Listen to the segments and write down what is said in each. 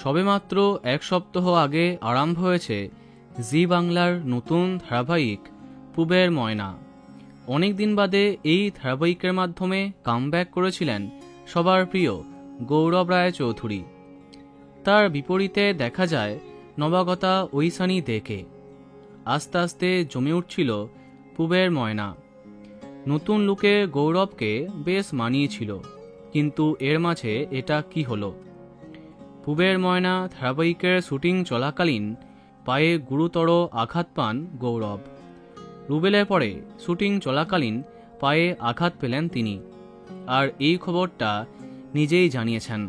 সবেমাত্র এক সপ্তাহ আগে আরম্ভ হয়েছে জি বাংলার নতুন ধারাবাহিক পূবের ময়না। অনেক দিন বাদে এই ধারাবাহিকের মাধ্যমে কামব্যাক করেছিলেন সবার প্রিয় গৌরব রায় চৌধুরী। তার বিপরীতে দেখা যায় নবাগতা ঐশানী দেকে। আস্তে আস্তে জমে উঠছিল পূবের ময়না। নতুন লুকে গৌরবকে বেশ মানিয়েছিল, কিন্তু এর মাঝে এটা কি হলো? পূবের ময়না ধারাবাহিকের শুটিং চলাকালীন পায়ে গুরুতর আঘাত পান গৌরব। রুবেলের পরে শুটিং চলাকালীন পায়ে আঘাত পেলেন তিনি, আর এই খবরটা নিজেই জানিয়েছেন।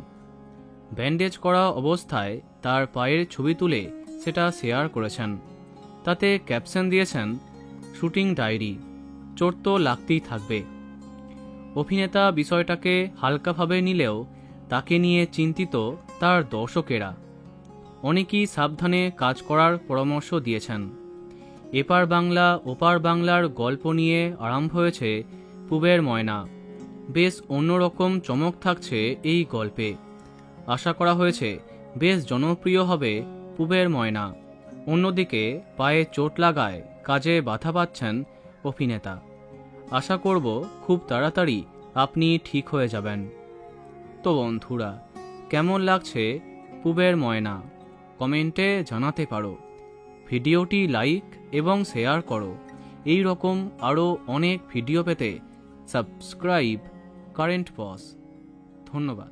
ব্যান্ডেজ করা অবস্থায় তার পায়ের ছবি তুলে সেটা শেয়ার করেছেন। তাতে ক্যাপশন দিয়েছেন, শুটিং ডায়েরি, চোট তো লাগতেই থাকবে। অভিনেতা বিষয়টাকে হালকাভাবে নিলেও তাকে নিয়ে চিন্তিত তার দর্শকেরা। অনেকেই সাবধানে কাজ করার পরামর্শ দিয়েছেন। এপার বাংলা ওপার বাংলার গল্প নিয়ে আরম্ভ হয়েছে পূবের ময়না। বেশ অন্যরকম চমক থাকছে এই গল্পে। আশা করা হয়েছে বেশ জনপ্রিয় হবে পূবের ময়না। অন্যদিকে পায়ে চোট লাগায় কাজে বাধা পাচ্ছেন অভিনেতা। আশা করব খুব তাড়াতাড়ি আপনি ঠিক হয়ে যাবেন। তো বন্ধুরা, কেমন লাগছে পূবের ময়না? কমেন্টে জানাতে পারো। ভিডিওটি লাইক এবং শেয়ার করো। এই রকম আরও অনেক ভিডিও পেতে সাবস্ক্রাইব কারেন্ট পজ। ধন্যবাদ।